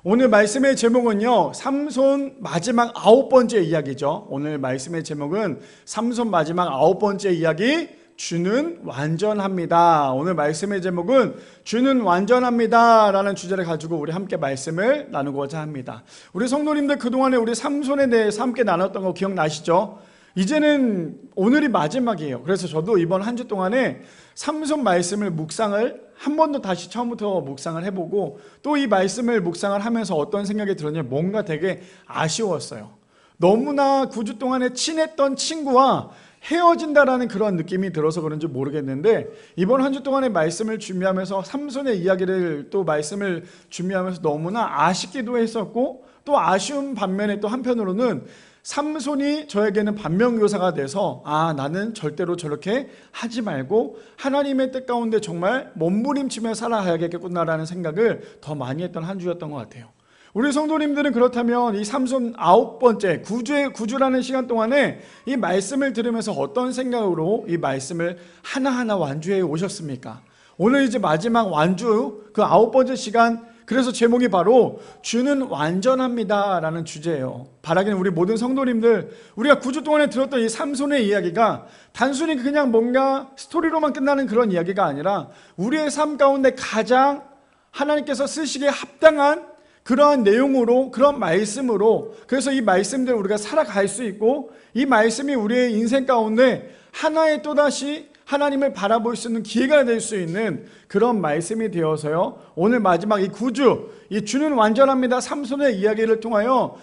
오늘 말씀의 제목은요, 삼손 마지막 9번째 이야기죠. 오늘 말씀의 제목은 삼손 마지막 9번째 이야기, 주는 완전합니다. 오늘 말씀의 제목은 주는 완전합니다 라는 주제를 가지고 우리 함께 말씀을 나누고자 합니다. 우리 성도님들 그동안에 우리 삼손에 대해서 함께 나눴던 거 기억나시죠? 이제는 오늘이 마지막이에요. 그래서 저도 이번 한 주 동안에 삼손 말씀을 묵상을 한 번 더 다시 처음부터 묵상을 해보고, 또 이 말씀을 묵상을 하면서 어떤 생각이 들었냐면 뭔가 되게 아쉬웠어요. 너무나 9주 동안에 친했던 친구와 헤어진다라는 그런 느낌이 들어서 그런지 모르겠는데, 이번 한 주 동안의 말씀을 준비하면서 삼손의 이야기를 또 말씀을 준비하면서 너무나 아쉽기도 했었고, 또 아쉬운 반면에 또 한편으로는 삼손이 저에게는 반면교사가 돼서 나는 절대로 저렇게 하지 말고 하나님의 뜻 가운데 정말 몸부림치며 살아가야겠구나라는 생각을 더 많이 했던 한 주였던 것 같아요. 우리 성도님들은 그렇다면 이 삼손 9번째 구주라는 시간 동안에 이 말씀을 들으면서 어떤 생각으로 이 말씀을 하나하나 완주해 오셨습니까? 오늘 이제 마지막 완주 그 9번째 시간, 그래서 제목이 바로 주는 완전합니다 라는 주제예요. 바라기는 우리 모든 성도님들, 우리가 9주 동안에 들었던 이 삼손의 이야기가 단순히 그냥 뭔가 스토리로만 끝나는 그런 이야기가 아니라 우리의 삶 가운데 가장 하나님께서 쓰시기에 합당한 그러한 내용으로, 그런 말씀으로, 그래서 이 말씀대로 우리가 살아갈 수 있고, 이 말씀이 우리의 인생 가운데 하나의 또다시 하나님을 바라볼 수 있는 기회가 될 수 있는 그런 말씀이 되어서요, 오늘 마지막 이 9주, 이 주는 완전합니다 삼손의 이야기를 통하여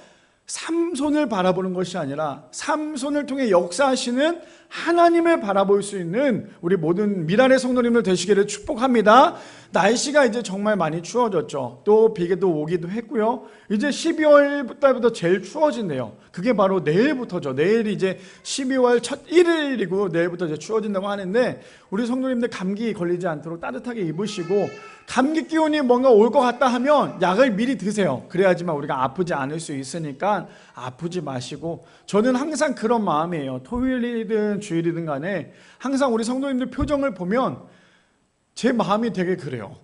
삼손을 바라보는 것이 아니라 삼손을 통해 역사하시는 하나님을 바라볼 수 있는 우리 모든 미랄의 성도님들 되시기를 축복합니다. 날씨가 이제 정말 많이 추워졌죠. 또 비도 오기도 했고요. 이제 12월 달부터 제일 추워진대요. 그게 바로 내일부터죠. 내일이 이제 12월 첫 1일이고 내일부터 이제 추워진다고 하는데, 우리 성도님들 감기 걸리지 않도록 따뜻하게 입으시고, 감기 기운이 뭔가 올 것 같다 하면 약을 미리 드세요. 그래야지만 우리가 아프지 않을 수 있으니까 아프지 마시고, 저는 항상 그런 마음이에요. 토요일이든 주일이든 간에 항상 우리 성도님들 표정을 보면 제 마음이 되게 그래요.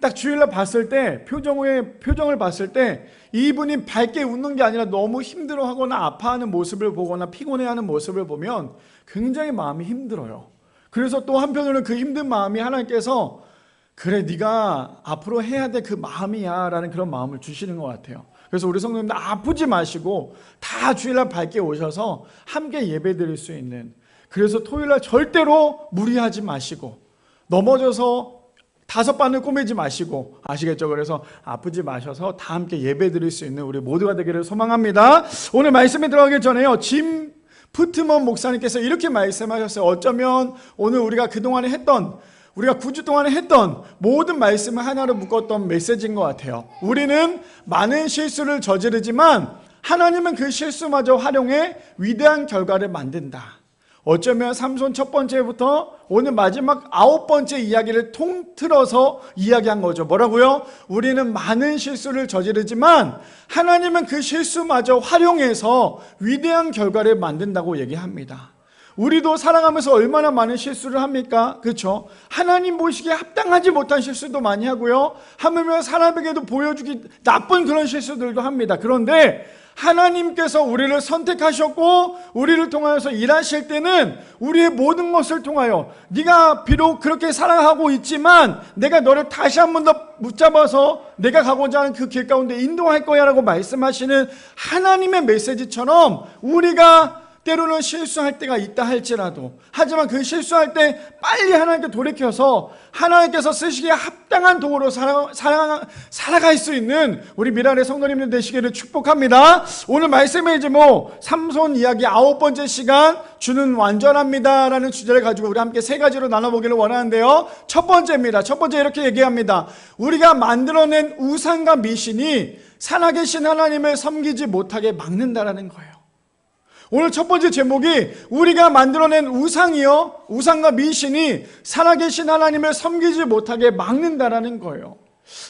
딱 주일날 봤을 때 표정을 봤을 때 이분이 밝게 웃는 게 아니라 너무 힘들어하거나 아파하는 모습을 보거나 피곤해하는 모습을 보면 굉장히 마음이 힘들어요. 그래서 또 한편으로는 그 힘든 마음이 하나님께서 그래 네가 앞으로 해야 될 그 마음이야 라는 그런 마음을 주시는 것 같아요. 그래서 우리 성도님들 아프지 마시고 다 주일날 밝게 오셔서 함께 예배 드릴 수 있는, 그래서 토요일날 절대로 무리하지 마시고 넘어져서 5바늘 꼬매지 마시고, 아시겠죠? 그래서 아프지 마셔서 다 함께 예배 드릴 수 있는 우리 모두가 되기를 소망합니다. 오늘 말씀에 들어가기 전에요, 짐 푸트먼 목사님께서 이렇게 말씀하셨어요. 어쩌면 오늘 우리가 그동안에 우리가 9주 동안에 했던 모든 말씀을 하나로 묶었던 메시지인 것 같아요. 우리는 많은 실수를 저지르지만 하나님은 그 실수마저 활용해 위대한 결과를 만든다. 어쩌면 삼손 첫 번째부터 오늘 마지막 9번째 이야기를 통틀어서 이야기한 거죠. 뭐라고요? 우리는 많은 실수를 저지르지만 하나님은 그 실수마저 활용해서 위대한 결과를 만든다고 얘기합니다. 우리도 살아가면서 얼마나 많은 실수를 합니까? 그렇죠? 하나님 보시기에 합당하지 못한 실수도 많이 하고요, 하물며 사람에게도 보여주기 나쁜 그런 실수들도 합니다. 그런데 하나님께서 우리를 선택하셨고 우리를 통하여서 일하실 때는 우리의 모든 것을 통하여 네가 비록 그렇게 살아가고 있지만 내가 너를 다시 한 번 더 붙잡아서 내가 가고자 하는 그 길 가운데 인도할 거야 라고 말씀하시는 하나님의 메시지처럼, 우리가 때로는 실수할 때가 있다 할지라도, 하지만 그 실수할 때 빨리 하나님께 돌이켜서 하나님께서 쓰시기에 합당한 도구로 살아갈 수 있는 우리 미랄의 성도님들 되시기를 축복합니다. 오늘 말씀의 제목 삼손 이야기 9번째 시간, 주는 완전합니다 라는 주제를 가지고 우리 함께 3가지로 나눠보기를 원하는데요, 첫 번째입니다. 첫 번째 이렇게 얘기합니다. 우리가 만들어낸 우상과 미신이 살아계신 하나님을 섬기지 못하게 막는다라는 거예요. 오늘 첫 번째 제목이 우리가 만들어낸 우상과 미신이 살아계신 하나님을 섬기지 못하게 막는다라는 거예요.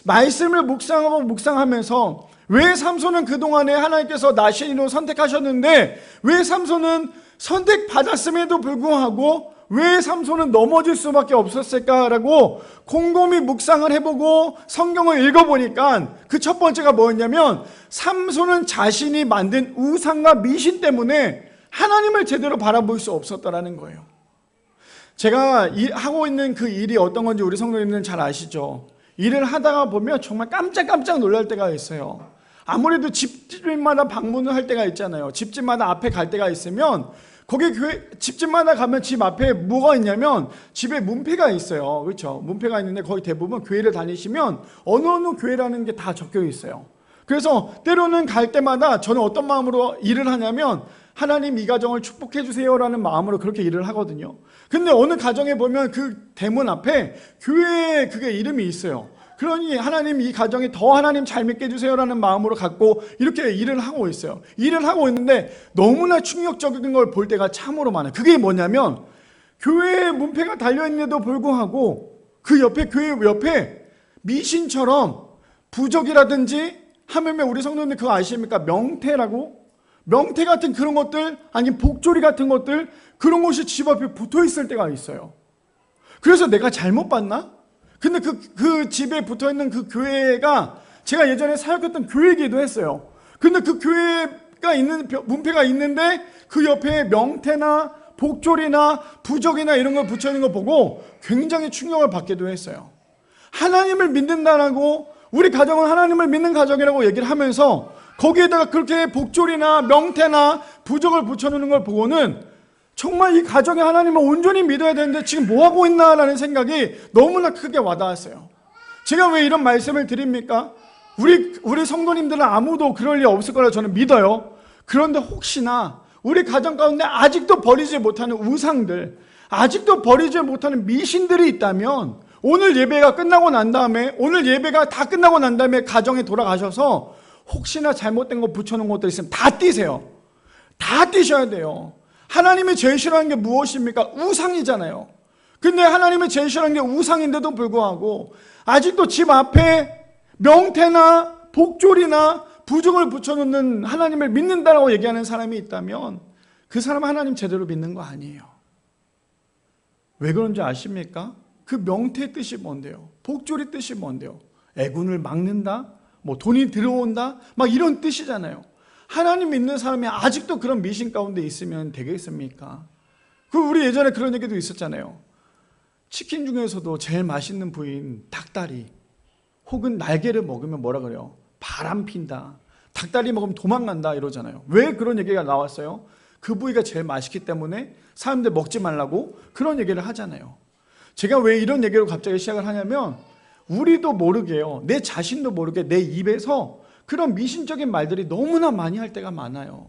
말씀을 묵상하면서 왜 삼손은 그동안에 하나님께서 나신이로 선택하셨는데 왜 삼손은 선택받았음에도 불구하고 왜 삼손은 넘어질 수밖에 없었을까라고 곰곰이 묵상을 해보고 성경을 읽어보니까 그 첫 번째가 뭐였냐면 삼손은 자신이 만든 우상과 미신 때문에 하나님을 제대로 바라볼 수 없었다라는 거예요. 제가 하고 있는 그 일이 어떤 건지 우리 성도님들은 잘 아시죠? 일을 하다가 보면 정말 깜짝깜짝 놀랄 때가 있어요. 아무래도 집집마다 방문을 할 때가 있잖아요. 집집마다 앞에 갈 때가 있으면 거기 집집마다 가면 집 앞에 뭐가 있냐면 집에 문패가 있어요. 그렇죠? 문패가 있는데 거기 대부분 교회를 다니시면 어느 교회라는 게 다 적혀 있어요. 그래서 때로는 갈 때마다 저는 어떤 마음으로 일을 하냐면 하나님 이 가정을 축복해 주세요라는 마음으로 그렇게 일을 하거든요. 근데 어느 가정에 보면 그 대문 앞에 교회에 그게 이름이 있어요. 그러니 하나님 이 가정이 더 하나님 잘 믿게 해주세요라는 마음으로 갖고 이렇게 일을 하고 있어요. 일을 하고 있는데 너무나 충격적인 걸 볼 때가 참으로 많아요. 그게 뭐냐면 교회에 문패가 달려있는데도 불구하고 그 옆에 교회 옆에 미신처럼 부적이라든지 하물며 우리 성도님들 그거 아십니까? 명태라고? 명태 같은 그런 것들 아니면 복조리 같은 것들 그런 것이 집 앞에 붙어 있을 때가 있어요. 그래서 내가 잘못 봤나? 근데 그 집에 붙어 있는 그 교회가 제가 예전에 사역했던 교회이기도 했어요. 근데 그 교회가 있는 문패가 있는데 그 옆에 명태나 복졸이나 부적이나 이런 걸 붙여 있는 거 보고 굉장히 충격을 받기도 했어요. 하나님을 믿는다라고 우리 가정은 하나님을 믿는 가정이라고 얘기를 하면서 거기에다가 그렇게 복졸이나 명태나 부적을 붙여놓는 걸 보고는 정말 이 가정에 하나님을 온전히 믿어야 되는데 지금 뭐하고 있나라는 생각이 너무나 크게 와닿았어요. 제가 왜 이런 말씀을 드립니까? 우리 성도님들은 아무도 그럴 리 없을 거라 저는 믿어요. 그런데 혹시나 우리 가정 가운데 아직도 버리지 못하는 우상들, 아직도 버리지 못하는 미신들이 있다면 오늘 예배가 끝나고 난 다음에 오늘 예배가 다 끝나고 난 다음에 가정에 돌아가셔서 혹시나 잘못된 거 붙여놓은 것들 있으면 다 띄세요. 다 띄셔야 돼요. 하나님이 제일 싫어하는 게 무엇입니까? 우상이잖아요. 근데 하나님이 제일 싫어하는 게 우상인데도 불구하고 아직도 집 앞에 명태나 복졸이나 부적을 붙여놓는 하나님을 믿는다라고 얘기하는 사람이 있다면 그 사람은 하나님 제대로 믿는 거 아니에요. 왜 그런지 아십니까? 그 명태의 뜻이 뭔데요? 복졸의 뜻이 뭔데요? 애군을 막는다? 뭐 돈이 들어온다? 막 이런 뜻이잖아요. 하나님 믿는 사람이 아직도 그런 미신 가운데 있으면 되겠습니까? 우리 예전에 그런 얘기도 있었잖아요. 치킨 중에서도 제일 맛있는 부위인 닭다리 혹은 날개를 먹으면 뭐라 그래요? 바람 핀다. 닭다리 먹으면 도망간다 이러잖아요. 왜 그런 얘기가 나왔어요? 그 부위가 제일 맛있기 때문에 사람들 먹지 말라고 그런 얘기를 하잖아요. 제가 왜 이런 얘기를 갑자기 시작을 하냐면 우리도 모르게요. 내 자신도 모르게 내 입에서 그런 미신적인 말들이 너무나 많이 할 때가 많아요.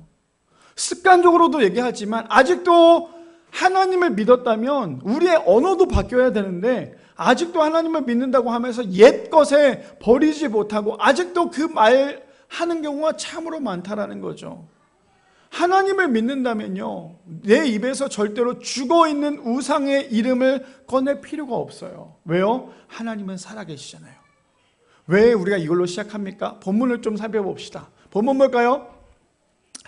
습관적으로도 얘기하지만 아직도 하나님을 믿었다면 우리의 언어도 바뀌어야 되는데 아직도 하나님을 믿는다고 하면서 옛 것에 버리지 못하고 아직도 그 말 하는 경우가 참으로 많다라는 거죠. 하나님을 믿는다면요, 내 입에서 절대로 죽어있는 우상의 이름을 꺼낼 필요가 없어요. 왜요? 하나님은 살아계시잖아요. 왜 우리가 이걸로 시작합니까? 본문을 좀 살펴봅시다. 본문 뭘까요?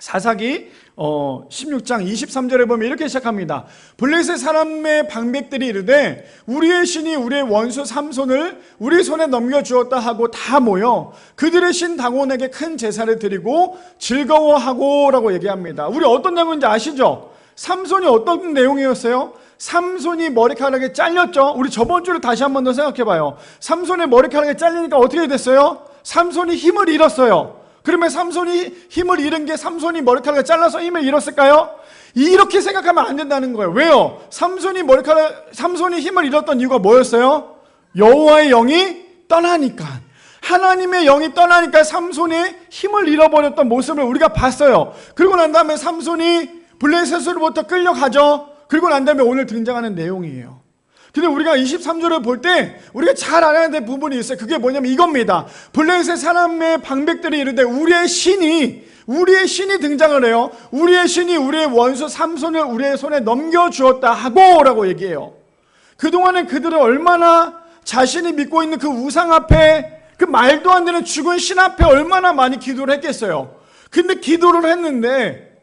사사기 16장 23절에 보면 이렇게 시작합니다. 블레셋 사람의 방백들이 이르되 우리의 신이 우리의 원수 삼손을 우리 손에 넘겨주었다 하고 다 모여 그들의 신 다곤에게 큰 제사를 드리고 즐거워하고 라고 얘기합니다. 우리 어떤 내용인지 아시죠? 삼손이 어떤 내용이었어요? 삼손이 머리카락이 잘렸죠. 우리 저번 주를 다시 한 번 더 생각해봐요. 삼손의 머리카락이 잘리니까 어떻게 됐어요? 삼손이 힘을 잃었어요. 그러면 삼손이 힘을 잃은 게 삼손이 머리카락을 잘라서 힘을 잃었을까요? 이렇게 생각하면 안 된다는 거예요. 왜요? 삼손이 힘을 잃었던 이유가 뭐였어요? 여호와의 영이 떠나니까. 하나님의 영이 떠나니까 삼손이 힘을 잃어버렸던 모습을 우리가 봤어요. 그리고 난 다음에 삼손이 블레셋으로부터 끌려가죠. 그리고 난 다음에 오늘 등장하는 내용이에요. 근데 우리가 23절을 볼 때 우리가 잘 알아야 될 부분이 있어요. 그게 뭐냐면 이겁니다. 블레셋 사람의 방백들이 이르되 우리의 신이 등장을 해요. 우리의 신이 우리의 원수 삼손을 우리의 손에 넘겨주었다 하고 라고 얘기해요. 그동안에 그들은 얼마나 자신이 믿고 있는 그 우상 앞에 그 말도 안 되는 죽은 신 앞에 얼마나 많이 기도를 했겠어요. 근데 기도를 했는데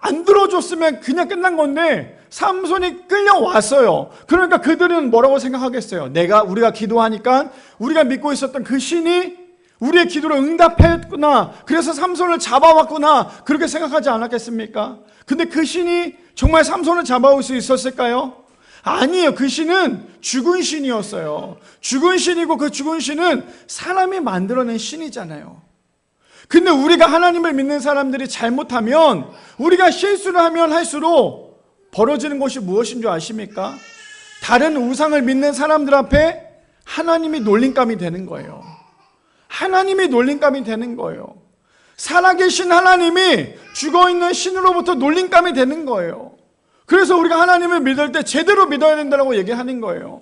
안 들어줬으면 그냥 끝난 건데 삼손이 끌려왔어요. 그러니까 그들은 뭐라고 생각하겠어요? 우리가 기도하니까 우리가 믿고 있었던 그 신이 우리의 기도를 응답했구나. 그래서 삼손을 잡아왔구나. 그렇게 생각하지 않았겠습니까? 근데 그 신이 정말 삼손을 잡아올 수 있었을까요? 아니에요. 그 신은 죽은 신이었어요. 죽은 신이고 그 죽은 신은 사람이 만들어낸 신이잖아요. 근데 우리가 하나님을 믿는 사람들이 잘못하면, 우리가 실수를 하면 할수록 벌어지는 것이 무엇인 줄 아십니까? 다른 우상을 믿는 사람들 앞에 하나님이 놀림감이 되는 거예요. 하나님이 놀림감이 되는 거예요. 살아계신 하나님이 죽어있는 신으로부터 놀림감이 되는 거예요. 그래서 우리가 하나님을 믿을 때 제대로 믿어야 된다고 얘기하는 거예요.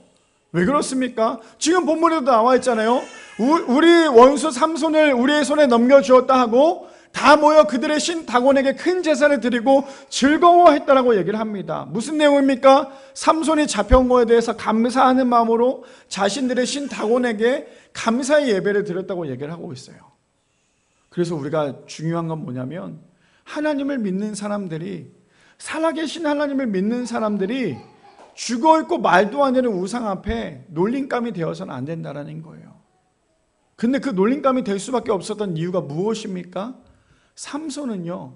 왜 그렇습니까? 지금 본문에도 나와 있잖아요. 우리 원수 삼손을 우리의 손에 넘겨주었다 하고 다 모여 그들의 신 다곤에게 큰 제사를 드리고 즐거워했다라고 얘기를 합니다. 무슨 내용입니까? 삼손이 잡혀온 거에 대해서 감사하는 마음으로 자신들의 신 다곤에게 감사의 예배를 드렸다고 얘기를 하고 있어요. 그래서 우리가 중요한 건 뭐냐면, 하나님을 믿는 사람들이, 살아계신 하나님을 믿는 사람들이 죽어있고 말도 안 되는 우상 앞에 놀림감이 되어서는 안 된다는 거예요. 근데 그 놀림감이 될 수밖에 없었던 이유가 무엇입니까? 삼손은요,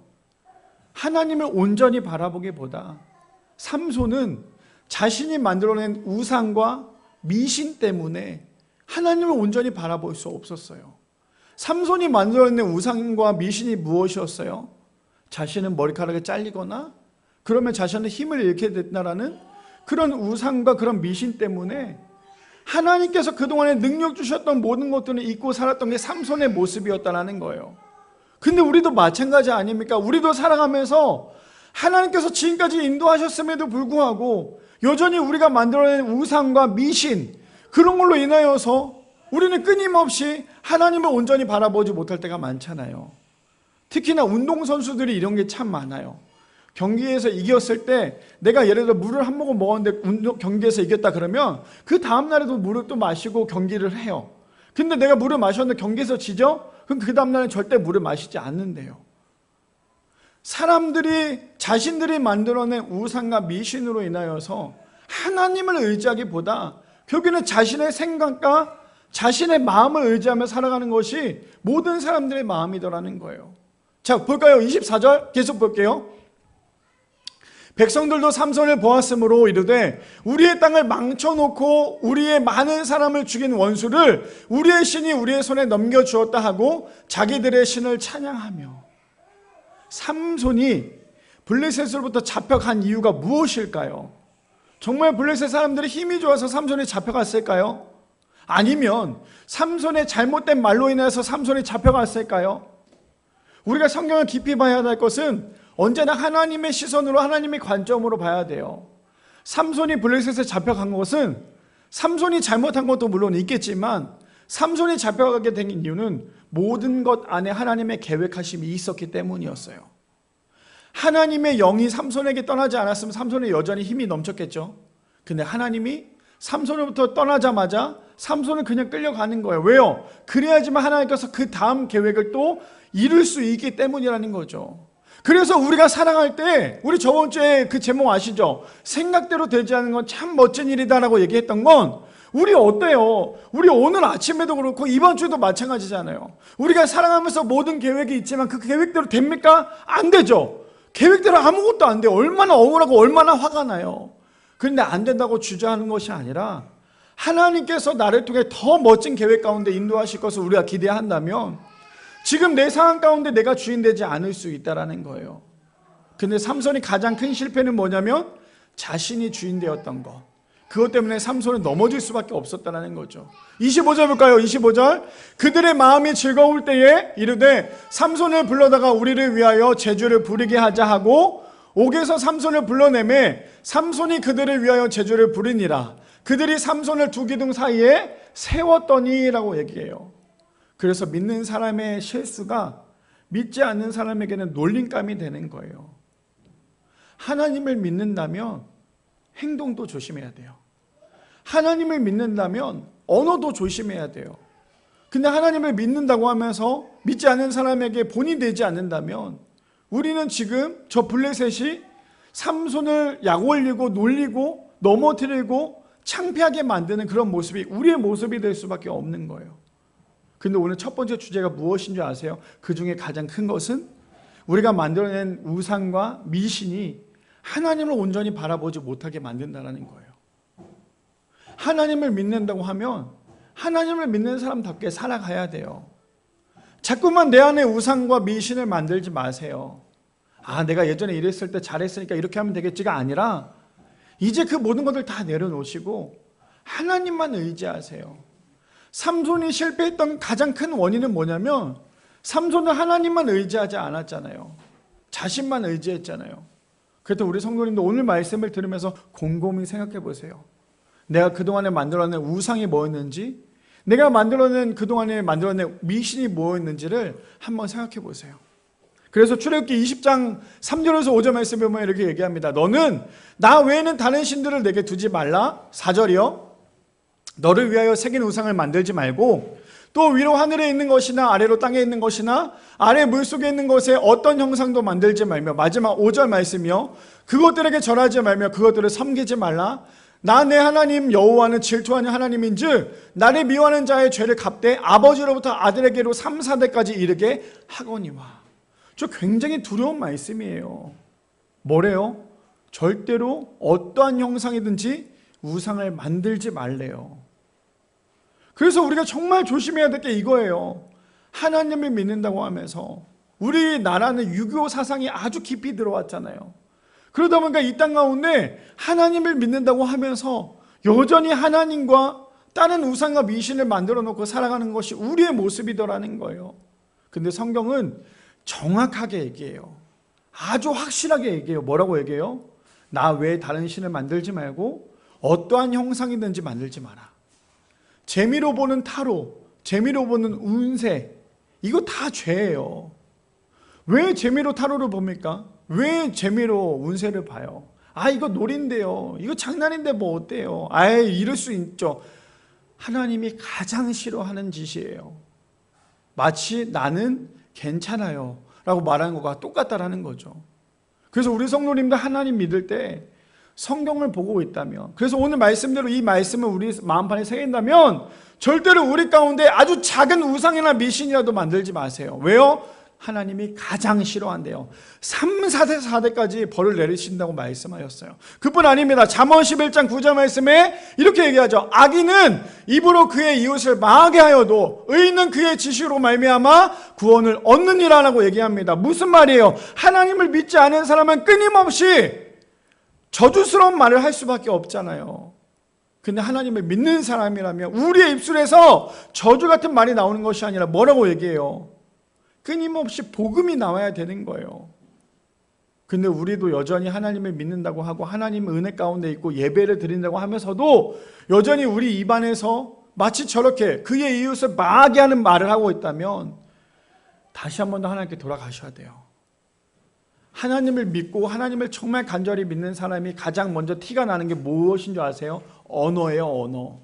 하나님을 온전히 바라보기보다 삼손은 자신이 만들어낸 우상과 미신 때문에 하나님을 온전히 바라볼 수 없었어요. 삼손이 만들어낸 우상과 미신이 무엇이었어요? 자신은 머리카락이 잘리거나 그러면 자신의 힘을 잃게 된다라는 그런 우상과 그런 미신 때문에 하나님께서 그동안에 능력 주셨던 모든 것들을 잊고 살았던 게 삼손의 모습이었다는 거예요. 근데 우리도 마찬가지 아닙니까? 우리도 살아가면서 하나님께서 지금까지 인도하셨음에도 불구하고 여전히 우리가 만들어낸 우상과 미신, 그런 걸로 인하여서 우리는 끊임없이 하나님을 온전히 바라보지 못할 때가 많잖아요. 특히나 운동선수들이 이런 게 참 많아요. 경기에서 이겼을 때 내가 예를 들어 물을 한 모금 먹었는데 경기에서 이겼다 그러면 그 다음날에도 물을 또 마시고 경기를 해요. 근데 내가 물을 마셨는데 경기에서 지죠? 그럼 그 다음날은 절대 물을 마시지 않는데요. 사람들이 자신들이 만들어낸 우상과 미신으로 인하여서 하나님을 의지하기보다 결국에는 자신의 생각과 자신의 마음을 의지하며 살아가는 것이 모든 사람들의 마음이더라는 거예요. 자, 볼까요? 24절 계속 볼게요. 백성들도 삼손을 보았으므로 이르되 우리의 땅을 망쳐놓고 우리의 많은 사람을 죽인 원수를 우리의 신이 우리의 손에 넘겨주었다 하고 자기들의 신을 찬양하며. 삼손이 블레셋으로부터 잡혀간 이유가 무엇일까요? 정말 블레셋 사람들이 힘이 좋아서 삼손이 잡혀갔을까요? 아니면 삼손의 잘못된 말로 인해서 삼손이 잡혀갔을까요? 우리가 성경을 깊이 봐야 할 것은 언제나 하나님의 시선으로, 하나님의 관점으로 봐야 돼요. 삼손이 블레셋에 잡혀간 것은 삼손이 잘못한 것도 물론 있겠지만 삼손이 잡혀가게 된 이유는 모든 것 안에 하나님의 계획하심이 있었기 때문이었어요. 하나님의 영이 삼손에게 떠나지 않았으면 삼손이 여전히 힘이 넘쳤겠죠. 근데 하나님이 삼손으로부터 떠나자마자 삼손은 그냥 끌려가는 거예요. 왜요? 그래야지만 하나님께서 그 다음 계획을 또 이룰 수 있기 때문이라는 거죠. 그래서 우리가 살아갈 때, 우리 저번 주에 그 제목 아시죠? 생각대로 되지 않는 건 참 멋진 일이다라고 얘기했던 건, 우리 어때요? 우리 오늘 아침에도 그렇고 이번 주도 마찬가지잖아요. 우리가 살아가면서 모든 계획이 있지만 그 계획대로 됩니까? 안 되죠. 계획대로 아무것도 안 돼요. 얼마나 억울하고 얼마나 화가 나요. 그런데 안 된다고 주저하는 것이 아니라 하나님께서 나를 통해 더 멋진 계획 가운데 인도하실 것을 우리가 기대한다면 지금 내 상황 가운데 내가 주인 되지 않을 수 있다는 거예요. 근데 삼손이 가장 큰 실패는 뭐냐면 자신이 주인 되었던 것. 그것 때문에 삼손은 넘어질 수밖에 없었다는 거죠. 25절 볼까요? 25절. 그들의 마음이 즐거울 때에 이르되 삼손을 불러다가 우리를 위하여 제주를 부리게 하자 하고 옥에서 삼손을 불러내매 삼손이 그들을 위하여 제주를 부리니라. 그들이 삼손을 두 기둥 사이에 세웠더니라고 얘기해요. 그래서 믿는 사람의 실수가 믿지 않는 사람에게는 놀림감이 되는 거예요. 하나님을 믿는다면 행동도 조심해야 돼요. 하나님을 믿는다면 언어도 조심해야 돼요. 근데 하나님을 믿는다고 하면서 믿지 않는 사람에게 본이 되지 않는다면 우리는 지금 저 블레셋이 삼손을 약 올리고 놀리고 넘어뜨리고 창피하게 만드는 그런 모습이 우리의 모습이 될 수밖에 없는 거예요. 근데 오늘 첫 번째 주제가 무엇인 줄 아세요? 그 중에 가장 큰 것은 우리가 만들어낸 우상과 미신이 하나님을 온전히 바라보지 못하게 만든다는 거예요. 하나님을 믿는다고 하면 하나님을 믿는 사람답게 살아가야 돼요. 자꾸만 내 안에 우상과 미신을 만들지 마세요. 내가 예전에 이랬을 때 잘했으니까 이렇게 하면 되겠지가 아니라 이제 그 모든 것들 다 내려놓으시고 하나님만 의지하세요. 삼손이 실패했던 가장 큰 원인은 뭐냐면 삼손은 하나님만 의지하지 않았잖아요. 자신만 의지했잖아요. 그래서 우리 성도님도 오늘 말씀을 들으면서 곰곰이 생각해 보세요. 내가 그동안에 만들어낸 우상이 뭐였는지, 내가 그동안에 만들어낸 미신이 뭐였는지를 한번 생각해 보세요. 그래서 출애굽기 20장 3절에서 5절 말씀에 보면 이렇게 얘기합니다. 너는 나 외에는 다른 신들을 내게 두지 말라. 4절이요. 너를 위하여 새긴 우상을 만들지 말고 또 위로 하늘에 있는 것이나 아래로 땅에 있는 것이나 아래 물속에 있는 것에 어떤 형상도 만들지 말며, 마지막 5절 말씀이요. 그것들에게 절하지 말며 그것들을 섬기지 말라. 나 내 하나님 여호와는 질투하는 하나님인즉 나를 미워하는 자의 죄를 갚되 아버지로부터 아들에게로 3, 4대까지 이르게 하거니와. 저 굉장히 두려운 말씀이에요. 뭐래요? 절대로 어떠한 형상이든지 우상을 만들지 말래요. 그래서 우리가 정말 조심해야 될 게 이거예요. 하나님을 믿는다고 하면서 우리나라는 유교 사상이 아주 깊이 들어왔잖아요. 그러다 보니까 이 땅 가운데 하나님을 믿는다고 하면서 여전히 하나님과 다른 우상과 미신을 만들어 놓고 살아가는 것이 우리의 모습이더라는 거예요. 근데 성경은 정확하게 얘기해요. 아주 확실하게 얘기해요. 뭐라고 얘기해요? 나 외에 다른 신을 만들지 말고 어떠한 형상이든지 만들지 마라. 재미로 보는 타로, 재미로 보는 운세, 이거 다 죄예요. 왜 재미로 타로를 봅니까? 왜 재미로 운세를 봐요? 이거 놀인데요. 이거 장난인데 뭐 어때요? 이럴 수 있죠. 하나님이 가장 싫어하는 짓이에요. 마치 나는 괜찮아요 라고 말하는 것과 똑같다라는 거죠. 그래서 우리 성도님들 하나님 믿을 때 성경을 보고 있다면, 그래서 오늘 말씀대로 이 말씀을 우리 마음판에 새긴다면 절대로 우리 가운데 아주 작은 우상이나 미신이라도 만들지 마세요. 왜요? 하나님이 가장 싫어한대요. 3, 4대까지 벌을 내리신다고 말씀하셨어요. 그뿐 아닙니다. 잠언 11장 9절 말씀에 이렇게 얘기하죠. 악인은 입으로 그의 이웃을 망하게 하여도 의인은 그의 지시로 말미암아 구원을 얻느니라라고 얘기합니다. 무슨 말이에요? 하나님을 믿지 않은 사람은 끊임없이 저주스러운 말을 할 수밖에 없잖아요. 근데 하나님을 믿는 사람이라면 우리의 입술에서 저주 같은 말이 나오는 것이 아니라 뭐라고 얘기해요? 끊임없이 복음이 나와야 되는 거예요. 근데 우리도 여전히 하나님을 믿는다고 하고 하나님 은혜 가운데 있고 예배를 드린다고 하면서도 여전히 우리 입안에서 마치 저렇게 그의 이웃을 망하게 하는 말을 하고 있다면 다시 한 번 더 하나님께 돌아가셔야 돼요. 하나님을 믿고 하나님을 정말 간절히 믿는 사람이 가장 먼저 티가 나는 게 무엇인 줄 아세요? 언어예요, 언어.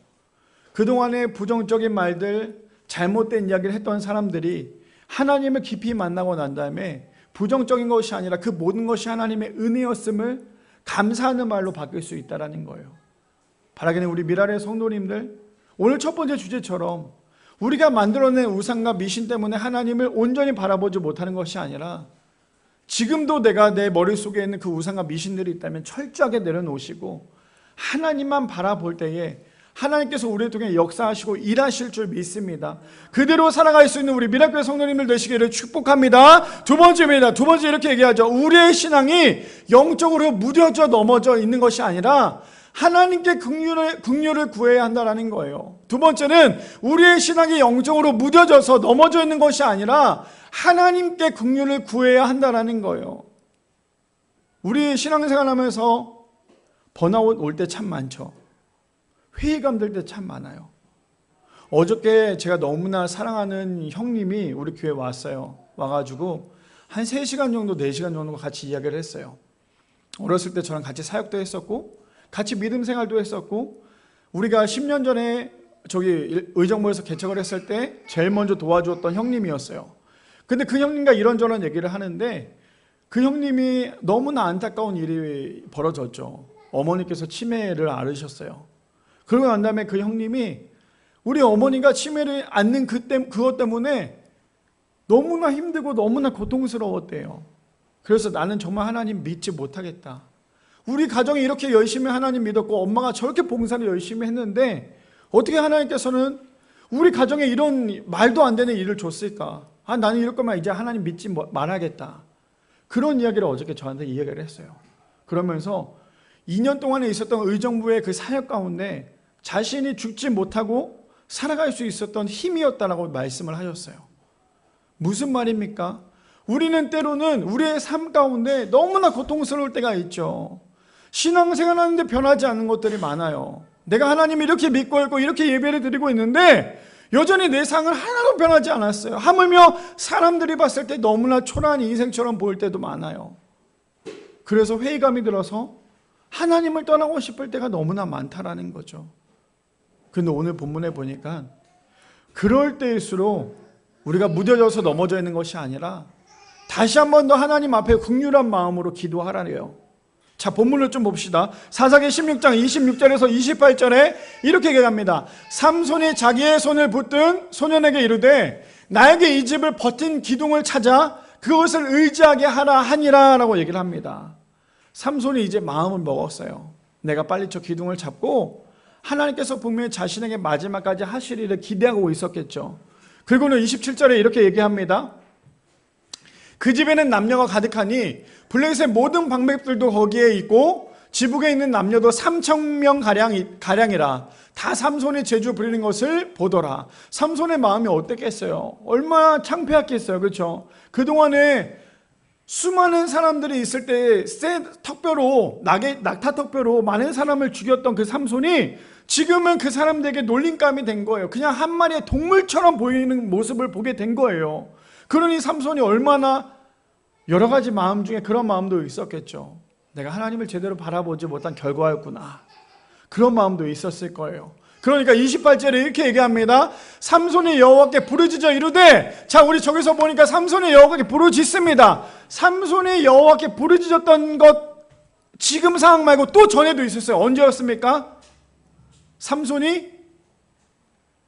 그동안의 부정적인 말들, 잘못된 이야기를 했던 사람들이 하나님을 깊이 만나고 난 다음에 부정적인 것이 아니라 그 모든 것이 하나님의 은혜였음을 감사하는 말로 바뀔 수 있다는 거예요. 바라기는 우리 미라의 성도님들, 오늘 첫 번째 주제처럼 우리가 만들어낸 우상과 미신 때문에 하나님을 온전히 바라보지 못하는 것이 아니라 지금도 내가 내 머릿속에 있는 그 우상과 미신들이 있다면 철저하게 내려놓으시고 하나님만 바라볼 때에 하나님께서 우리를 통해 역사하시고 일하실 줄 믿습니다. 그대로 살아갈 수 있는 우리 미라클 성도님들 되시기를 축복합니다. 두 번째입니다. 두 번째 이렇게 얘기하죠. 우리의 신앙이 영적으로 무뎌져 넘어져 있는 것이 아니라 하나님께 긍휼을 구해야 한다는 거예요. 두 번째는 우리의 신앙이 영적으로 무뎌져서 넘어져 있는 것이 아니라 하나님께 긍휼을 구해야 한다는 거예요. 우리 신앙생활하면서 번아웃 올 때 참 많죠. 회의감 들 때 참 많아요. 어저께 제가 너무나 사랑하는 형님이 우리 교회에 왔어요. 와가지고 한 3시간 정도 4시간 정도 같이 이야기를 했어요. 어렸을 때 저랑 같이 사역도 했었고 같이 믿음 생활도 했었고 우리가 10년 전에 저기 의정부에서 개척을 했을 때 제일 먼저 도와주었던 형님이었어요. 근데 그 형님과 이런저런 얘기를 하는데 그 형님이 너무나 안타까운 일이 벌어졌죠. 어머니께서 치매를 앓으셨어요. 그러고 난 다음에 그 형님이 우리 어머니가 치매를 앓는 그것 때문에 너무나 힘들고 너무나 고통스러웠대요. 그래서 나는 정말 하나님 믿지 못하겠다. 우리 가정이 이렇게 열심히 하나님 믿었고 엄마가 저렇게 봉사를 열심히 했는데 어떻게 하나님께서는 우리 가정에 이런 말도 안 되는 일을 줬을까? 나는 이럴 거면 이제 하나님 믿지 말아야겠다. 그런 이야기를 어저께 저한테 이야기를 했어요. 그러면서 2년 동안에 있었던 의정부의 그 사역 가운데 자신이 죽지 못하고 살아갈 수 있었던 힘이었다라고 말씀을 하셨어요. 무슨 말입니까? 우리는 때로는 우리의 삶 가운데 너무나 고통스러울 때가 있죠. 신앙생활 하는데 변하지 않는 것들이 많아요. 내가 하나님을 이렇게 믿고 있고 이렇게 예배를 드리고 있는데 여전히 내 삶은 하나도 변하지 않았어요. 하물며 사람들이 봤을 때 너무나 초라한 인생처럼 보일 때도 많아요. 그래서 회의감이 들어서 하나님을 떠나고 싶을 때가 너무나 많다라는 거죠. 근데 오늘 본문에 보니까 그럴 때일수록 우리가 무뎌져서 넘어져 있는 것이 아니라 다시 한 번 더 하나님 앞에 긍휼한 마음으로 기도하라래요. 자, 본문을 좀 봅시다. 사사기 16장 26절에서 28절에 이렇게 얘기합니다. 삼손이 자기의 손을 붙든 소년에게 이르되 나에게 이 집을 버틴 기둥을 찾아 그것을 의지하게 하라 하니라 라고 얘기를 합니다. 삼손이 이제 마음을 먹었어요. 내가 빨리 저 기둥을 잡고 하나님께서 분명히 자신에게 마지막까지 하실 일을 기대하고 있었겠죠. 그리고는 27절에 이렇게 얘기합니다. 그 집에는 남녀가 가득하니 블레셋의 모든 방백들도 거기에 있고 지붕에 있는 남녀도 3,000명 가량이라. 다 삼손이 재주 부리는 것을 보더라. 삼손의 마음이 어땠겠어요? 얼마나 창피했겠어요. 그렇죠? 그동안에 수많은 사람들이 있을 때 새 턱뼈로 낙타 턱뼈로 많은 사람을 죽였던 그 삼손이 지금은 그 사람들에게 놀림감이 된 거예요. 그냥 한 마리의 동물처럼 보이는 모습을 보게 된 거예요. 그러니 삼손이 얼마나 여러 가지 마음 중에 그런 마음도 있었겠죠. 내가 하나님을 제대로 바라보지 못한 결과였구나. 그런 마음도 있었을 거예요. 그러니까 28절에 이렇게 얘기합니다. 삼손이 여호와께 부르짖어 이르되, 자, 우리 저기서 보니까 삼손이 여호와께 부르짖습니다. 삼손이 여호와께 부르짖었던 것 지금 상황 말고 또 전에도 있었어요. 언제였습니까? 삼손이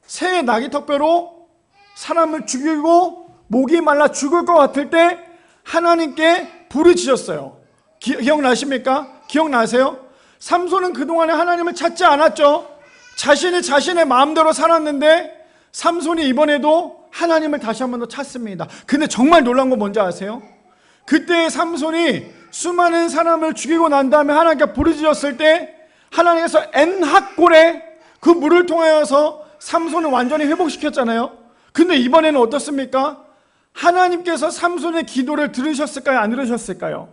새의 나귀 턱뼈로 사람을 죽이고 목이 말라 죽을 것 같을 때 하나님께 부르짖었어요. 기억나십니까? 기억나세요? 삼손은 그동안에 하나님을 찾지 않았죠. 자신이 자신의 마음대로 살았는데 삼손이 이번에도 하나님을 다시 한 번 더 찾습니다. 근데 정말 놀라운 건 뭔지 아세요? 그때 삼손이 수많은 사람을 죽이고 난 다음에 하나님께 부르짖었을 때 하나님께서 엔학골에 그 물을 통하여서 삼손을 완전히 회복시켰잖아요. 근데 이번에는 어떻습니까? 하나님께서 삼손의 기도를 들으셨을까요? 안 들으셨을까요?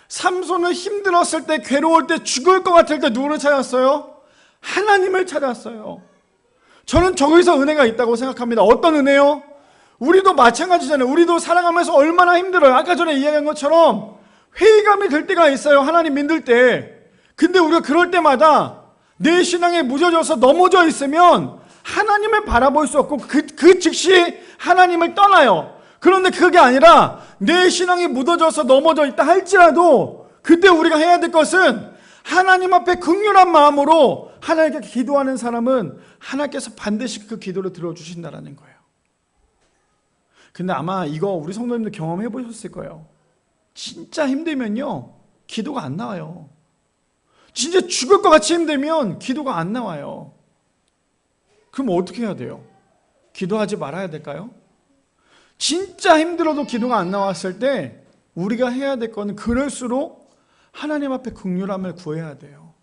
삼손은 힘들었을 때, 괴로울 때, 죽을 것 같을 때 누구를 찾았어요? 하나님을 찾았어요. 저는 저기서 은혜가 있다고 생각합니다. 어떤 은혜요? 우리도 마찬가지잖아요. 우리도 살아가면서 얼마나 힘들어요. 아까 전에 이야기한 것처럼 회의감이 들 때가 있어요. 하나님 믿을 때. 근데 우리가 그럴 때마다 내 신앙에 무뎌져서 넘어져 있으면 하나님을 바라볼 수 없고 그 즉시 하나님을 떠나요. 그런데 그게 아니라 내 신앙이 묻어져서 넘어져 있다 할지라도 그때 우리가 해야 될 것은 하나님 앞에 긍휼한 마음으로 하나님께 기도하는 사람은 하나님께서 반드시 그 기도를 들어주신다는 거예요. 근데 아마 이거 우리 성도님들 경험해 보셨을 거예요. 진짜 힘들면요 기도가 안 나와요. 진짜 죽을 것 같이 힘들면 기도가 안 나와요. 그럼 어떻게 해야 돼요? 기도하지 말아야 될까요? 진짜 힘들어도 기도가 안 나왔을 때 우리가 해야 될 거는 그럴수록 하나님 앞에 긍휼함을 구해야 돼요.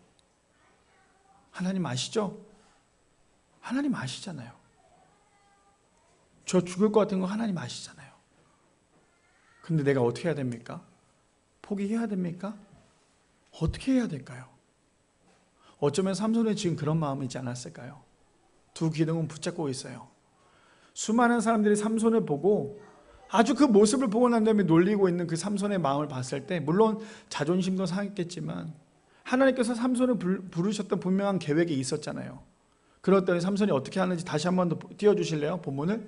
하나님 아시죠? 하나님 아시잖아요. 저 죽을 것 같은 거 하나님 아시잖아요. 근데 내가 어떻게 해야 됩니까? 포기해야 됩니까? 어떻게 해야 될까요? 어쩌면 삼손이 지금 그런 마음이지 않았을까요? 두 기둥은 붙잡고 있어요. 수많은 사람들이 삼손을 보고 아주 그 모습을 보고 난 다음에 놀리고 있는 그 삼손의 마음을 봤을 때 물론 자존심도 상했겠지만 하나님께서 삼손을 부르셨던 분명한 계획이 있었잖아요. 그랬더니 삼손이 어떻게 하는지 다시 한 번 더 띄워주실래요? 본문을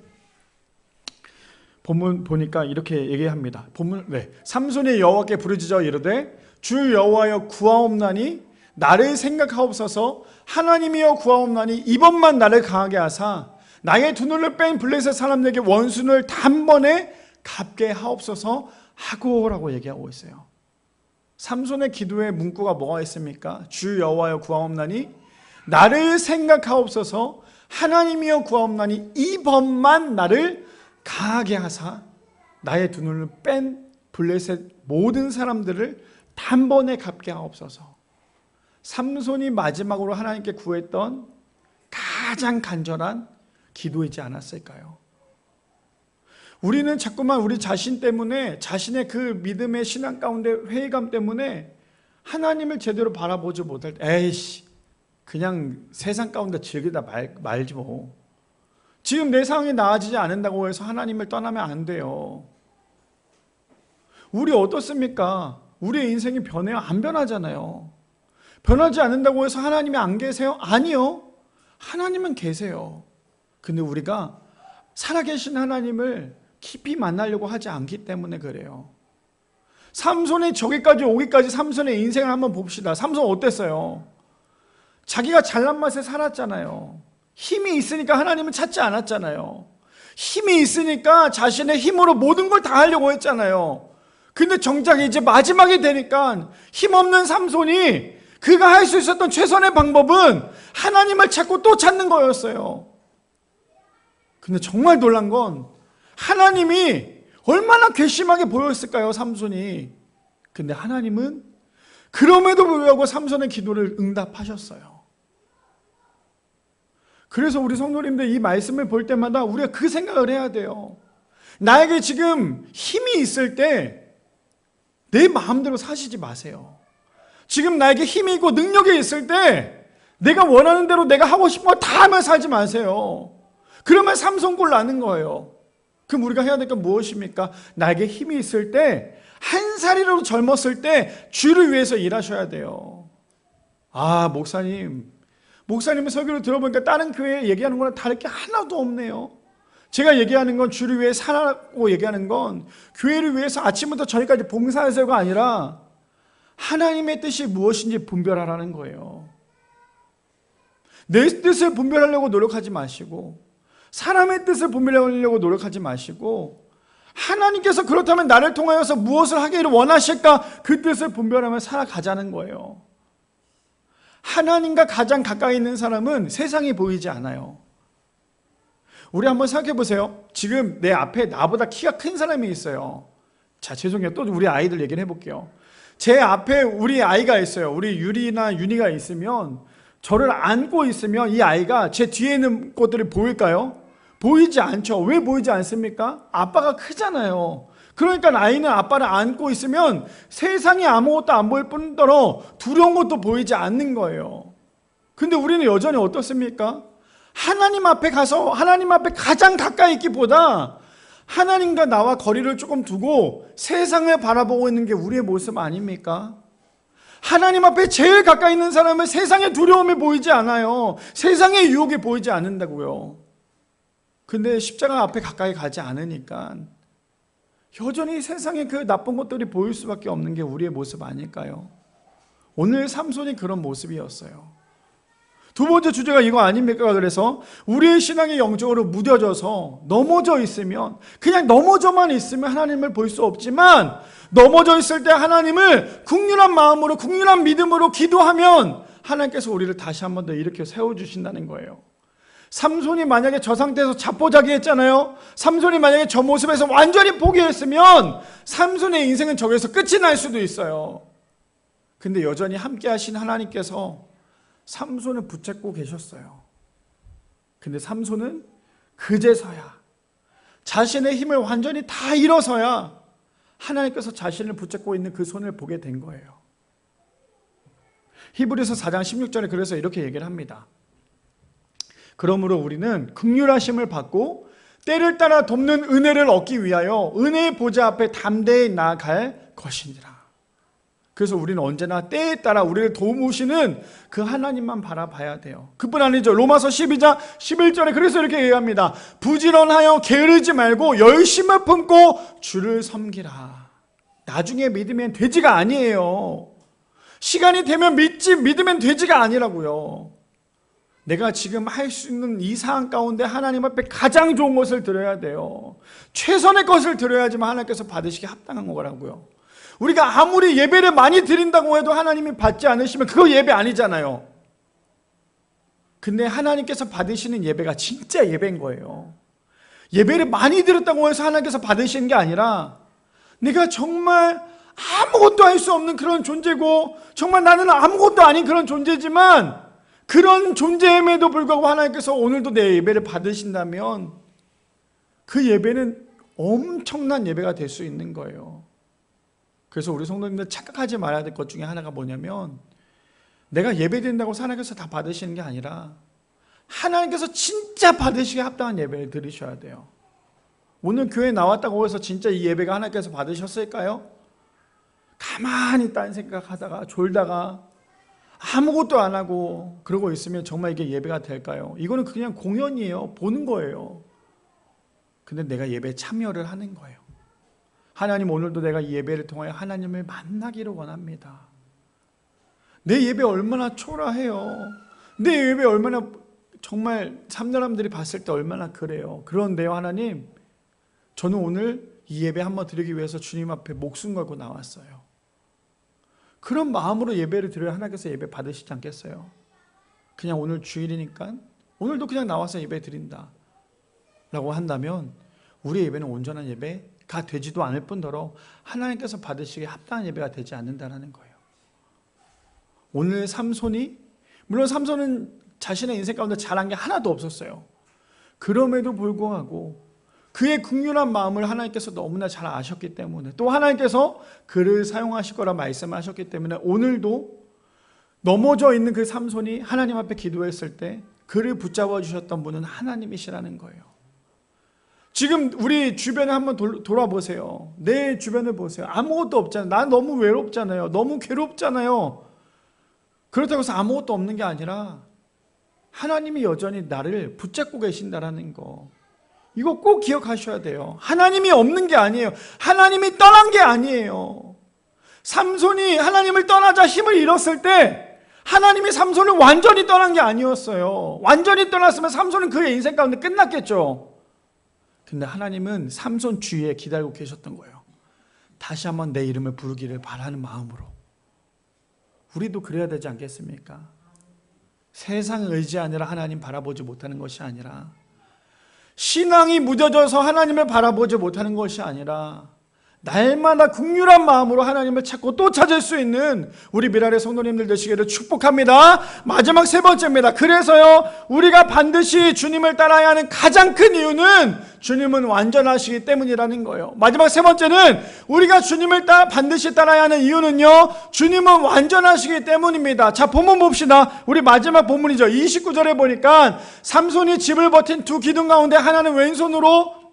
본문 보니까 이렇게 얘기합니다. 본문, 삼손이 여호와께 부르짖어 이르되 주 여호와여 구하옵나니 나를 생각하옵소서. 하나님이여 구하옵나니 이번만 나를 강하게 하사 나의 두 눈을 뺀 블레셋 사람에게 원수를 단번에 갚게 하옵소서 하고라고 얘기하고 있어요. 삼손의 기도의 문구가 뭐가 있습니까? 주 여호와여 구하옵나니 나를 생각하옵소서. 하나님이여 구하옵나니 이번만 나를 강하게 하사 나의 두 눈을 뺀 블레셋 모든 사람들을 단번에 갚게 하옵소서. 삼손이 마지막으로 하나님께 구했던 가장 간절한 기도이지 않았을까요? 우리는 자꾸만 우리 자신 때문에, 자신의 그 믿음의 신앙 가운데 회의감 때문에 하나님을 제대로 바라보지 못할 때, 에이씨 그냥 세상 가운데 즐기다 말지 뭐. 지금 내 상황이 나아지지 않는다고 해서 하나님을 떠나면 안 돼요. 우리 어떻습니까? 우리의 인생이 변해요? 안 변하잖아요. 변하지 않는다고 해서 하나님이 안 계세요? 아니요. 하나님은 계세요. 근데 우리가 살아계신 하나님을 깊이 만나려고 하지 않기 때문에 그래요. 삼손이 저기까지 오기까지 삼손의 인생을 한번 봅시다. 삼손 어땠어요? 자기가 잘난 맛에 살았잖아요. 힘이 있으니까 하나님을 찾지 않았잖아요. 힘이 있으니까 자신의 힘으로 모든 걸 다 하려고 했잖아요. 근데 정작 이제 마지막이 되니까 힘없는 삼손이 그가 할 수 있었던 최선의 방법은 하나님을 찾고 또 찾는 거였어요. 근데 정말 놀란 건 하나님이 얼마나 괘씸하게 보였을까요, 삼손이. 근데 하나님은 그럼에도 불구하고 삼손의 기도를 응답하셨어요. 그래서 우리 성도님들 이 말씀을 볼 때마다 우리가 그 생각을 해야 돼요. 나에게 지금 힘이 있을 때 내 마음대로 사시지 마세요. 지금 나에게 힘이 있고 능력이 있을 때 내가 원하는 대로 내가 하고 싶은 거 다 하며 살지 마세요. 그러면 삼손꼴 나는 거예요. 그럼 우리가 해야 될 건 무엇입니까? 나에게 힘이 있을 때, 한 살이라도 젊었을 때 주를 위해서 일하셔야 돼요. 아, 목사님의 설교를 들어보니까 다른 교회 얘기하는 거랑 다를 게 하나도 없네요. 제가 얘기하는 건 주를 위해 살라고 얘기하는 건 교회를 위해서 아침부터 저녁까지 봉사하세요가 아니라 하나님의 뜻이 무엇인지 분별하라는 거예요. 내 뜻을 분별하려고 노력하지 마시고 사람의 뜻을 분별하려고 노력하지 마시고 하나님께서 그렇다면 나를 통하여서 무엇을 하기를 원하실까 그 뜻을 분별하며 살아가자는 거예요. 하나님과 가장 가까이 있는 사람은 세상이 보이지 않아요. 우리 한번 생각해 보세요. 지금 내 앞에 나보다 키가 큰 사람이 있어요. 자, 죄송해요. 또 우리 아이들 얘기를 해볼게요. 제 앞에 우리 아이가 있어요. 우리 유리나 윤희가 있으면 저를 안고 있으면 이 아이가 제 뒤에 있는 것들이 보일까요? 보이지 않죠. 왜 보이지 않습니까? 아빠가 크잖아요. 그러니까 아이는 아빠를 안고 있으면 세상에 아무것도 안 보일 뿐더러 두려운 것도 보이지 않는 거예요. 근데 우리는 여전히 어떻습니까? 하나님 앞에 가서 하나님 앞에 가장 가까이 있기보다 하나님과 나와 거리를 조금 두고 세상을 바라보고 있는 게 우리의 모습 아닙니까? 하나님 앞에 제일 가까이 있는 사람은 세상의 두려움이 보이지 않아요. 세상의 유혹이 보이지 않는다고요. 근데 십자가 앞에 가까이 가지 않으니까 여전히 세상의 그 나쁜 것들이 보일 수밖에 없는 게 우리의 모습 아닐까요? 오늘 삼손이 그런 모습이었어요. 두 번째 주제가 이거 아닙니까? 그래서 우리의 신앙이 영적으로 무뎌져서 넘어져 있으면, 그냥 넘어져만 있으면 하나님을 볼 수 없지만 넘어져 있을 때 하나님을 국률한 마음으로 국률한 믿음으로 기도하면 하나님께서 우리를 다시 한 번 더 일으켜 세워주신다는 거예요. 삼손이 만약에 저 상태에서 자포자기했잖아요. 삼손이 만약에 저 모습에서 완전히 포기했으면 삼손의 인생은 저기서 끝이 날 수도 있어요. 근데 여전히 함께 하신 하나님께서 삼손을 붙잡고 계셨어요. 근데 삼손은 그제서야 자신의 힘을 완전히 다 잃어서야 하나님께서 자신을 붙잡고 있는 그 손을 보게 된 거예요. 히브리서 4장 16절에 그래서 이렇게 얘기를 합니다. 그러므로 우리는 긍휼하심을 받고 때를 따라 돕는 은혜를 얻기 위하여 은혜의 보좌 앞에 담대히 나아갈 것이니라. 그래서 우리는 언제나 때에 따라 우리를 도우시는 그 하나님만 바라봐야 돼요. 그뿐 아니죠. 로마서 12장 11절에 그래서 이렇게 얘기합니다. 부지런하여 게으르지 말고 열심을 품고 주를 섬기라. 나중에 믿으면 되지가 아니에요. 시간이 되면 믿으면 되지가 아니라고요. 내가 지금 할 수 있는 이 상황 가운데 하나님 앞에 가장 좋은 것을 드려야 돼요. 최선의 것을 드려야지만 하나님께서 받으시기 합당한 거라고요. 우리가 아무리 예배를 많이 드린다고 해도 하나님이 받지 않으시면 그거 예배 아니잖아요. 근데 하나님께서 받으시는 예배가 진짜 예배인 거예요. 예배를 많이 드렸다고 해서 하나님께서 받으시는 게 아니라 내가 정말 아무것도 할 수 없는 그런 존재고 정말 나는 아무것도 아닌 그런 존재지만 그런 존재임에도 불구하고 하나님께서 오늘도 내 예배를 받으신다면 그 예배는 엄청난 예배가 될 수 있는 거예요. 그래서 우리 성도님들 착각하지 말아야 될 것 중에 하나가 뭐냐면 내가 예배드린다고 하나님께서 다 받으시는 게 아니라 하나님께서 진짜 받으시기에 합당한 예배를 드리셔야 돼요. 오늘 교회에 나왔다고 해서 진짜 이 예배가 하나님께서 받으셨을까요? 가만히 딴 생각하다가 졸다가 아무것도 안 하고 그러고 있으면 정말 이게 예배가 될까요? 이거는 그냥 공연이에요. 보는 거예요. 근데 내가 예배에 참여를 하는 거예요. 하나님, 오늘도 내가 이 예배를 통하여 하나님을 만나기를 원합니다. 내 예배 얼마나 초라해요. 내 예배 얼마나 정말 삼사람들이 봤을 때 얼마나 그래요. 그런데요, 하나님, 저는 오늘 이 예배 한번 드리기 위해서 주님 앞에 목숨 걸고 나왔어요. 그런 마음으로 예배를 드려야 하나님께서 예배 받으시지 않겠어요? 그냥 오늘 주일이니까 오늘도 그냥 나와서 예배 드린다 라고 한다면 우리의 예배는 온전한 예배가 되지도 않을 뿐더러 하나님께서 받으시기에 합당한 예배가 되지 않는다는 거예요. 오늘 삼손이, 물론 삼손은 자신의 인생 가운데 잘한 게 하나도 없었어요. 그럼에도 불구하고 그의 긍휼한 마음을 하나님께서 너무나 잘 아셨기 때문에, 또 하나님께서 그를 사용하실 거라 말씀하셨기 때문에 오늘도 넘어져 있는 그 삼손이 하나님 앞에 기도했을 때 그를 붙잡아 주셨던 분은 하나님이시라는 거예요. 지금 우리 주변에 한번 돌아보세요. 내 주변을 보세요. 아무것도 없잖아요. 난 너무 외롭잖아요. 너무 괴롭잖아요. 그렇다고 해서 아무것도 없는 게 아니라 하나님이 여전히 나를 붙잡고 계신다라는 거, 이거 꼭 기억하셔야 돼요. 하나님이 없는 게 아니에요. 하나님이 떠난 게 아니에요. 삼손이 하나님을 떠나자 힘을 잃었을 때 하나님이 삼손을 완전히 떠난 게 아니었어요. 완전히 떠났으면 삼손은 그의 인생 가운데 끝났겠죠. 근데 하나님은 삼손 주위에 기다리고 계셨던 거예요. 다시 한번 내 이름을 부르기를 바라는 마음으로. 우리도 그래야 되지 않겠습니까? 세상을 의지하느라 하나님 바라보지 못하는 것이 아니라, 신앙이 무뎌져서 하나님을 바라보지 못하는 것이 아니라 날마다 긍휼한 마음으로 하나님을 찾고 또 찾을 수 있는 우리 미랄의 성도님들 되시기를 축복합니다. 마지막 세 번째입니다. 그래서요, 우리가 반드시 주님을 따라야 하는 가장 큰 이유는 주님은 완전하시기 때문이라는 거예요. 마지막 세 번째는 우리가 주님을 반드시 따라야 하는 이유는요, 주님은 완전하시기 때문입니다. 자, 본문 봅시다. 우리 마지막 본문이죠. 29절에 보니까 삼손이 집을 버틴 두 기둥 가운데 하나는 왼손으로,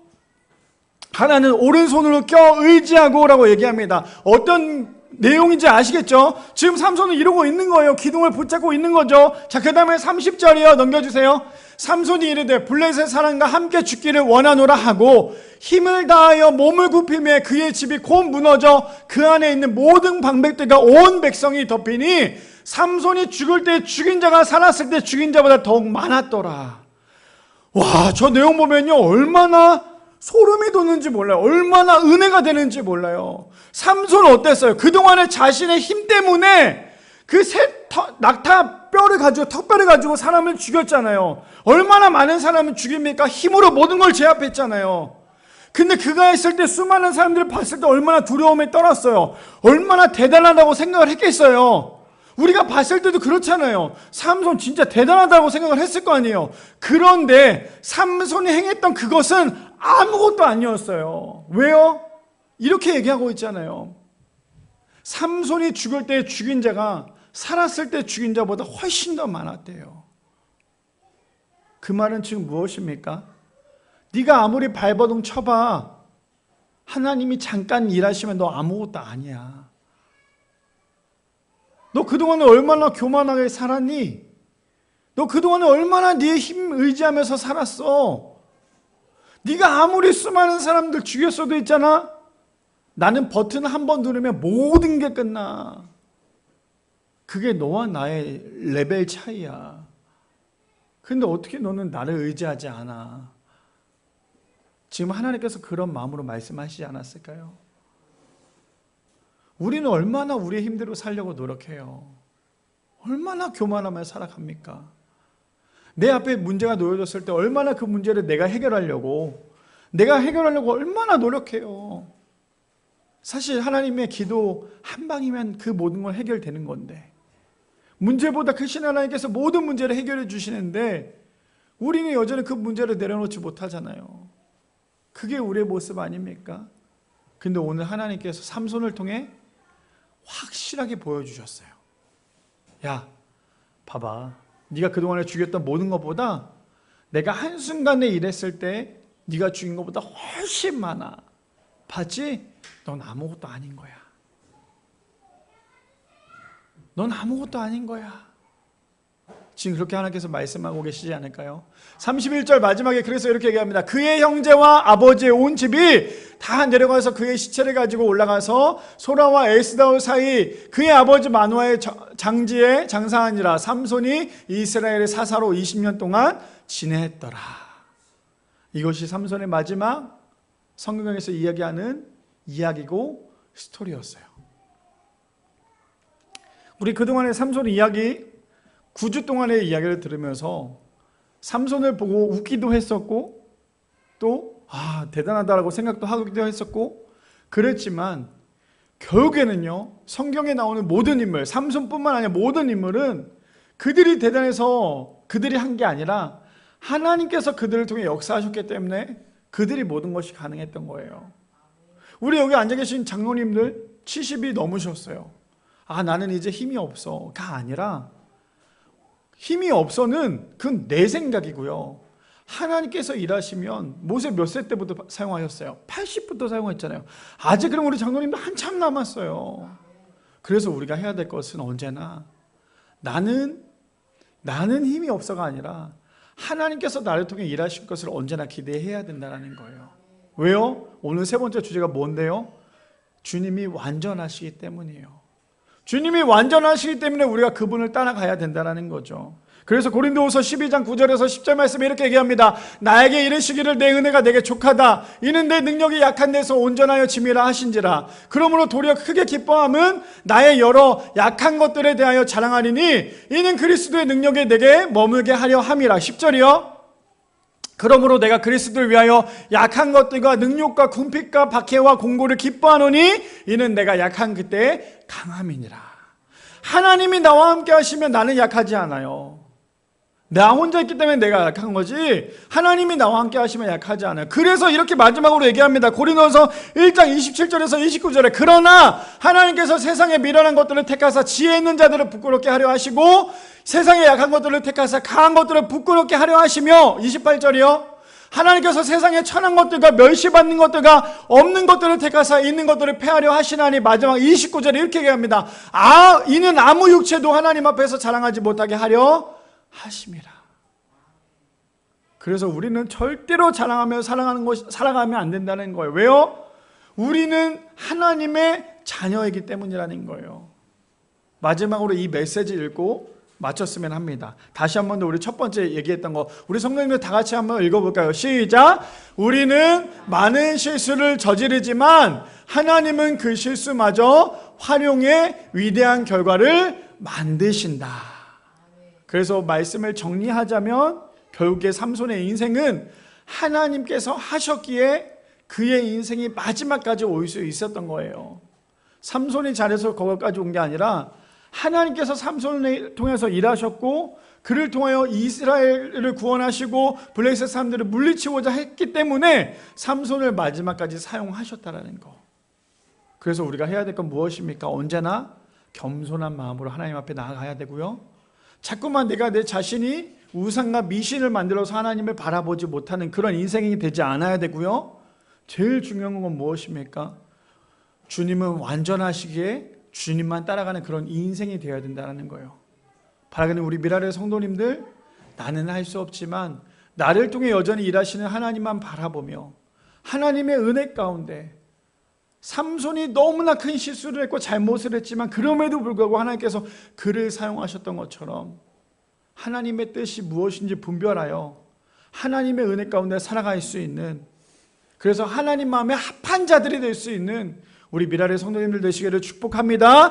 하나는 오른손으로 껴 의지하고 라고 얘기합니다. 어떤 내용인지 아시겠죠? 지금 삼손은 이러고 있는 거예요. 기둥을 붙잡고 있는 거죠. 자, 그 다음에 30절이요. 넘겨주세요. 삼손이 이르되 블레셋 사람과 함께 죽기를 원하노라 하고 힘을 다하여 몸을 굽히며 그의 집이 곧 무너져 그 안에 있는 모든 방백들과 온 백성이 덮이니 삼손이 죽을 때 죽인 자가 살았을 때 죽인 자보다 더욱 많았더라. 와, 저 내용 보면요, 얼마나 소름이 돋는지 몰라요. 얼마나 은혜가 되는지 몰라요. 삼손은 어땠어요? 그동안에 자신의 힘 때문에 그 낙타 뼈를 가지고, 턱뼈를 가지고 사람을 죽였잖아요. 얼마나 많은 사람을 죽입니까? 힘으로 모든 걸 제압했잖아요. 근데 그가 했을 때 수많은 사람들이 봤을 때 얼마나 두려움에 떨었어요. 얼마나 대단하다고 생각을 했겠어요. 우리가 봤을 때도 그렇잖아요. 삼손 진짜 대단하다고 생각을 했을 거 아니에요. 그런데 삼손이 행했던 그것은 아무것도 아니었어요. 왜요? 이렇게 얘기하고 있잖아요. 삼손이 죽을 때 죽인 자가 살았을 때 죽인 자보다 훨씬 더 많았대요. 그 말은 지금 무엇입니까? 네가 아무리 발버둥 쳐봐, 하나님이 잠깐 일하시면 너 아무것도 아니야. 너 그동안에 얼마나 교만하게 살았니? 너 그동안에 얼마나 네 힘 의지하면서 살았어? 네가 아무리 수많은 사람들 죽였어도 있잖아, 나는 버튼 한 번 누르면 모든 게 끝나. 그게 너와 나의 레벨 차이야. 근데 어떻게 너는 나를 의지하지 않아? 지금 하나님께서 그런 마음으로 말씀하시지 않았을까요? 우리는 얼마나 우리의 힘대로 살려고 노력해요. 얼마나 교만하며 살아갑니까? 내 앞에 문제가 놓여졌을 때 얼마나 그 문제를 내가 해결하려고 얼마나 노력해요. 사실 하나님의 기도 한 방이면 그 모든 건 해결되는 건데, 문제보다 크신 하나님께서 모든 문제를 해결해 주시는데 우리는 여전히 그 문제를 내려놓지 못하잖아요. 그게 우리의 모습 아닙니까? 근데 오늘 하나님께서 삼손을 통해 확실하게 보여주셨어요. 야, 봐봐, 네가 그동안에 죽였던 모든 것보다 내가 한순간에 일했을 때 네가 죽인 것보다 훨씬 많아. 봤지? 넌 아무것도 아닌 거야. 넌 아무것도 아닌 거야. 지금 그렇게 하나님께서 말씀하고 계시지 않을까요? 31절 마지막에 그래서 이렇게 얘기합니다. 그의 형제와 아버지의 온 집이 다 내려가서 그의 시체를 가지고 올라가서 소라와 에스다올 사이 그의 아버지 마노아의 장지에 장사하니라. 삼손이 이스라엘의 사사로 20년 동안 지냈더라. 이것이 삼손의 마지막 성경에서 이야기하는 이야기고 스토리였어요. 우리 그동안의 삼손 이야기 9주 동안의 이야기를 들으면서 삼손을 보고 웃기도 했었고 또 대단하다라고 생각도 하기도 했었고 그랬지만 결국에는요, 성경에 나오는 모든 인물, 삼손뿐만 아니라 모든 인물은 그들이 대단해서 그들이 한 게 아니라 하나님께서 그들을 통해 역사하셨기 때문에 그들이 모든 것이 가능했던 거예요. 우리 여기 앉아 계신 장로님들 70이 넘으셨어요. 나는 이제 힘이 없어가 아니라, 힘이 없어는 그건 내 생각이고요. 하나님께서 일하시면 모세 몇 세 때부터 사용하셨어요? 80부터 사용했잖아요. 아직 그럼 우리 장로님도 한참 남았어요. 그래서 우리가 해야 될 것은 언제나 나는 힘이 없어가 아니라 하나님께서 나를 통해 일하실 것을 언제나 기대해야 된다는 거예요. 왜요? 오늘 세 번째 주제가 뭔데요? 주님이 완전하시기 때문이에요. 주님이 완전하시기 때문에 우리가 그분을 따라가야 된다는 거죠. 그래서 고린도후서 12장 9절에서 10절 말씀에 이렇게 얘기합니다. 나에게 이르시기를 내 은혜가 내게 족하다. 이는 내 능력이 약한 데서 온전하여 짐이라 하신지라. 그러므로 도리어 크게 기뻐함은 나의 여러 약한 것들에 대하여 자랑하리니 이는 그리스도의 능력이 내게 머물게 하려 함이라. 10절이요. 그러므로 내가 그리스도를 위하여 약한 것들과 능욕과 궁핍과 박해와 공고를 기뻐하노니 이는 내가 약한 그때의 강함이니라. 하나님이 나와 함께 하시면 나는 약하지 않아요. 나 혼자 있기 때문에 내가 약한 거지 하나님이 나와 함께 하시면 약하지 않아요. 그래서 이렇게 마지막으로 얘기합니다. 고린도서 1장 27절에서 29절에 그러나 하나님께서 세상에 미련한 것들을 택하사 지혜 있는 자들을 부끄럽게 하려 하시고 세상에 약한 것들을 택하사 강한 것들을 부끄럽게 하려 하시며 28절이요. 하나님께서 세상에 천한 것들과 멸시받는 것들과 없는 것들을 택하사 있는 것들을 폐하려 하시나니 마지막 29절에 이렇게 얘기합니다. 이는 아무 육체도 하나님 앞에서 자랑하지 못하게 하려 하심이라. 그래서 우리는 절대로 자랑하며 살아가면 안 된다는 거예요. 왜요? 우리는 하나님의 자녀이기 때문이라는 거예요. 마지막으로 이 메시지 읽고 마쳤으면 합니다. 다시 한 번 더 우리 첫 번째 얘기했던 거 우리 성도님들 다 같이 한번 읽어볼까요? 시작! 우리는 많은 실수를 저지르지만 하나님은 그 실수마저 활용해 위대한 결과를 만드신다. 그래서 말씀을 정리하자면 결국에 삼손의 인생은 하나님께서 하셨기에 그의 인생이 마지막까지 올 수 있었던 거예요. 삼손이 잘해서 거기까지 온 게 아니라 하나님께서 삼손을 통해서 일하셨고 그를 통하여 이스라엘을 구원하시고 블레셋 사람들을 물리치고자 했기 때문에 삼손을 마지막까지 사용하셨다는 거. 그래서 우리가 해야 될 건 무엇입니까? 언제나 겸손한 마음으로 하나님 앞에 나아가야 되고요. 자꾸만 내가 내 자신이 우상과 미신을 만들어서 하나님을 바라보지 못하는 그런 인생이 되지 않아야 되고요. 제일 중요한 건 무엇입니까? 주님은 완전하시기에 주님만 따라가는 그런 인생이 되어야 된다는 거예요. 바라기는 우리 미라의 성도님들, 나는 할 수 없지만 나를 통해 여전히 일하시는 하나님만 바라보며 하나님의 은혜 가운데 삼손이 너무나 큰 실수를 했고 잘못을 했지만 그럼에도 불구하고 하나님께서 그를 사용하셨던 것처럼 하나님의 뜻이 무엇인지 분별하여 하나님의 은혜 가운데 살아갈 수 있는, 그래서 하나님 마음에 합한 자들이 될 수 있는 우리 미라의 성도님들 되시기를 축복합니다.